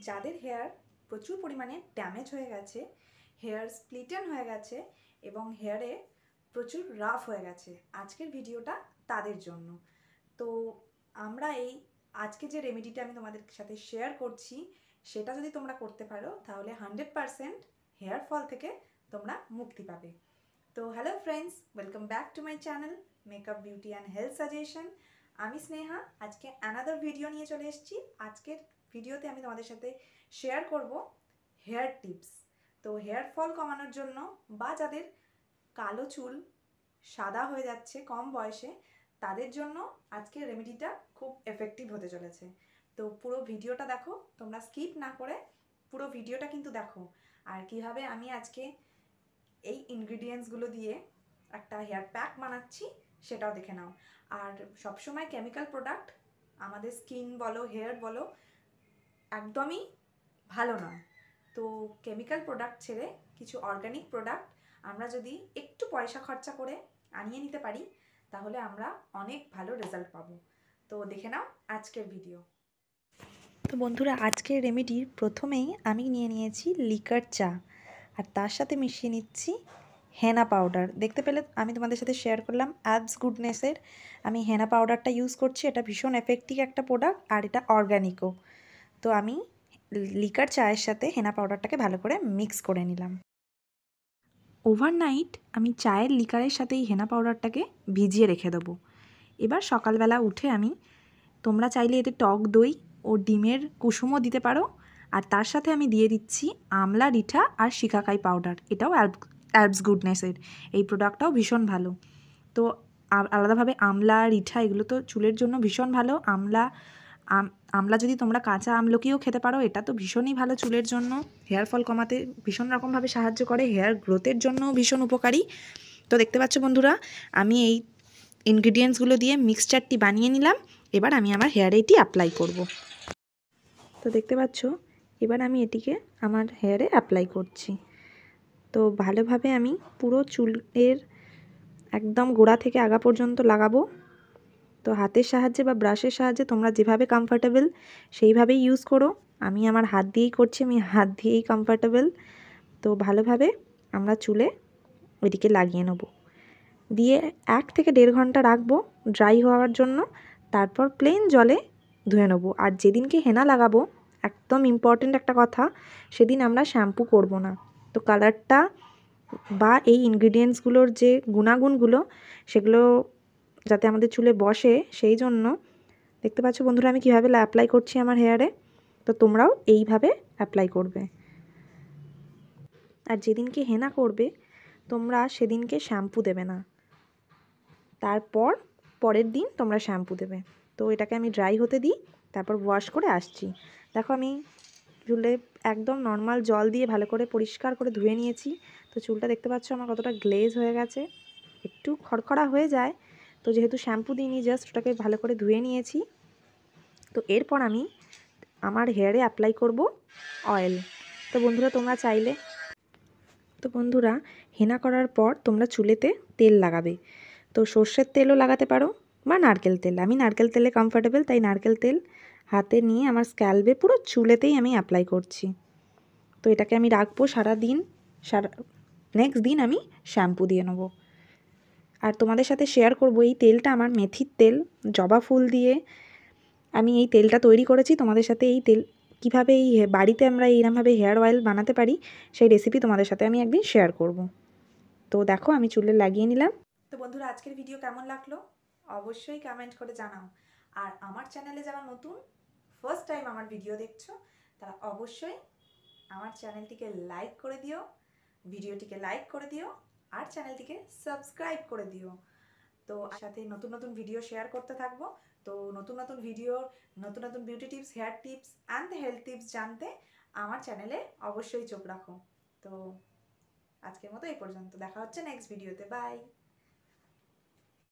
যাদের হেয়ার প্রচুর পরিমাণে ড্যামেজ হয়ে গেছে, হেয়ার স্প্লিটেন হয়ে গেছে এবং হেয়ারে প্রচুর রাফ হয়ে গেছে, আজকের ভিডিওটা তাদের জন্য। তো আমরা আজকে যে রেমেডিটা আমি তোমাদের সাথে শেয়ার করছি সেটা যদি তোমরা করতে পারো তাহলে 100% হেয়ার ফল থেকে তোমরা মুক্তি পাবে। তো hello friends, welcome back to my channel makeup beauty and health suggestion. আমি স্নেহা, আজকে অ্যানাদার ভিডিও নিয়ে চলে এসেছি। আজকের ভিডিওতে আমি তোমাদের সাথে শেয়ার করব হেয়ার টিপস। তো হেয়ার ফল কমানোর জন্য বা যাদের কালো চুল সাদা হয়ে যাচ্ছে কম বয়সে, তাদের জন্য আজকের রেমেডিটা খুব এফেক্টিভ হতে চলেছে। তো পুরো ভিডিওটা দেখো, তোমরা স্কিপ না করে পুরো ভিডিওটা কিন্তু দেখো। আর কিভাবে আমি আজকে এই ইনগ্রিডিয়েন্টসগুলো দিয়ে একটা হেয়ার প্যাক বানাচ্ছি সেটাও দেখে নাও। আর সবসময় কেমিক্যাল প্রোডাক্ট আমাদের স্কিন বলো হেয়ার বলো একদমই ভালো নয়। তো কেমিক্যাল প্রোডাক্ট ছেড়ে কিছু অর্গানিক প্রোডাক্ট আমরা যদি একটু পয়সা খরচা করে আনিয়ে নিতে পারি তাহলে আমরা অনেক ভালো রেজাল্ট পাবো। তো দেখে নাও আজকের ভিডিও। তো বন্ধুরা, আজকের রেমেডির প্রথমেই আমি নিয়ে নিয়েছি লিকার চা, আর তার সাথে মিশিয়ে নিচ্ছি হেনা পাউডার। দেখতে পেলে আমি তোমাদের সাথে শেয়ার করলাম অ্যাবস গুডনেসের আমি হেনা পাউডারটা ইউজ করছি। এটা ভীষণ এফেক্টিভ একটা প্রোডাক্ট আর এটা অর্গানিকও। তো আমি লিকার চায়ের সাথে হেনা পাউডারটাকে ভালো করে মিক্স করে নিলাম। ওভারনাইট আমি চায়ের লিকারের সাথে এই হেনা পাউডারটাকে ভিজিয়ে রেখে দেবো। এবার সকালবেলা উঠে তোমরা চাইলে এতে টক দই ও ডিমের কুসুমও দিতে পারো। আর তার সাথে আমি দিয়ে দিচ্ছি আমলা, রিঠা আর শিকাকাই পাউডার। এটাও অ্যাবস গুডনেসের। এই প্রোডাক্টটাও ভীষণ ভালো। তো আলাদাভাবে আমলা, রিঠা এগুলো তো চুলের জন্য ভীষণ ভালো। আমলা যদি তোমরা কাঁচা আমলকিও খেতে পারো, এটা তো ভীষণই ভালো চুলের জন্য। হেয়ার ফল কমাতে ভীষণ রকমভাবে সাহায্য করে, হেয়ার গ্রোথের জন্য ভীষণ উপকারী। তো দেখতে পাচ্ছ বন্ধুরা, আমি এই ইনগ্রিডিয়েন্টসগুলো দিয়ে মিক্সচারটি বানিয়ে নিলাম। এবার আমি আমার হেয়ারে এটি অ্যাপ্লাই করব। তো দেখতে পাচ্ছ, এবার আমি এটিকে আমার হেয়ারে অ্যাপ্লাই করছি। তো ভালোভাবে আমি পুরো চুলের একদম গোড়া থেকে আগা পর্যন্ত লাগাবো। তো হাতের সাহায্যে বা ব্রাশের সাহায্যে তোমরা যেভাবে কমফর্টেবল সেইভাবেই ইউজ করো। আমি আমার হাত দিয়েই করছি, আমি হাত দিয়েই কমফর্টেবল। তো ভালোভাবে আমরা চুলে এটিকে লাগিয়ে নেব, দিয়ে 1 থেকে 1.5 ঘন্টা রাখবো ড্রাই হওয়ার জন্য। তারপর প্লেন জলে ধুয়ে নেবো। আর যেদিনকে হেনা লাগাবো, একদম ইম্পর্টেন্ট একটা কথা, সেদিন আমরা শ্যাম্পু করব না। তো কালারটা বা এই ইনগ্রিডিয়েন্টসগুলোর যে গুণাগুণগুলো সেগুলো যাতে আমাদের চুলে বসে, সেই জন্য দেখতে পাচ্ছ বন্ধুরা আমি কীভাবে অ্যাপ্লাই করছি আমার হেয়ারে। তো তোমরাও এইভাবে অ্যাপ্লাই করবে। আর যেদিনকে হেনা করবে তোমরা সেদিনকে শ্যাম্পু দেবে না, পরের দিন তোমরা শ্যাম্পু দেবে। তো এটাকে আমি ড্রাই হতে দিই, তারপর ওয়াশ করে আসছি। দেখো আমি চুলে একদম নর্মাল জল দিয়ে ভালো করে পরিষ্কার করে ধুয়ে নিয়েছি। তো চুলটা দেখতে পাচ্ছ আমার কতটা গ্লেজ হয়ে গেছে, একটু খড়খড়া হয়ে যায়। তো যেহেতু শ্যাম্পু দিইনি, জাস্ট ওটাকে ভালো করে ধুয়ে নিয়েছি। তো এরপর আমি আমার হেয়ারে অ্যাপ্লাই করব অয়েল। তো বন্ধুরা হেনা করার পর তোমরা চুলেতে তেল লাগাবে। তো সর্ষের তেলও লাগাতে পারো বা নারকেল তেল। আমি নারকেল তেলে কমফর্টেবল, তাই নারকেল তেল হাতে নিয়ে আমার স্ক্যাল্পে পুরো চুলেতেই আমি অ্যাপ্লাই করছি। তো এটাকে আমি রাখবো সারাদিন। নেক্সট দিন আমি শ্যাম্পু দিয়ে নেবো। আর তোমাদের সাথে শেয়ার করব এই তেলটা আমার মেথির তেল, জবা ফুল দিয়ে আমি এই তেলটা তৈরি করেছি। তোমাদের সাথে এই তেল কীভাবে বাড়িতে আমরা এইরকমভাবে হেয়ার অয়েল বানাতে পারি সেই রেসিপি তোমাদের সাথে আমি একদিন শেয়ার করব। তো দেখো আমি চুলে লাগিয়ে নিলাম। তো বন্ধুরা, আজকের ভিডিও কেমন লাগলো অবশ্যই কমেন্ট করে জানাও। আর আমার চ্যানেলে যারা নতুন, ফার্স্ট টাইম আমার ভিডিও দেখছো, তারা অবশ্যই আমার চ্যানেলটিকে লাইক করে দিও, ভিডিওটিকে লাইক করে দিও আর চ্যানেলটিকে সাবস্ক্রাইব করে দিও। তো সাথে নতুন নতুন ভিডিও শেয়ার করতে থাকবো। তো নতুন নতুন ভিডিওর নতুন নতুন beauty tips, hair tips and health tips জানতে আমার চ্যানেলে অবশ্যই চোখ রাখো। তো আজকের মতো এই পর্যন্ত, দেখা হচ্ছে নেক্সট ভিডিওতে। বাই।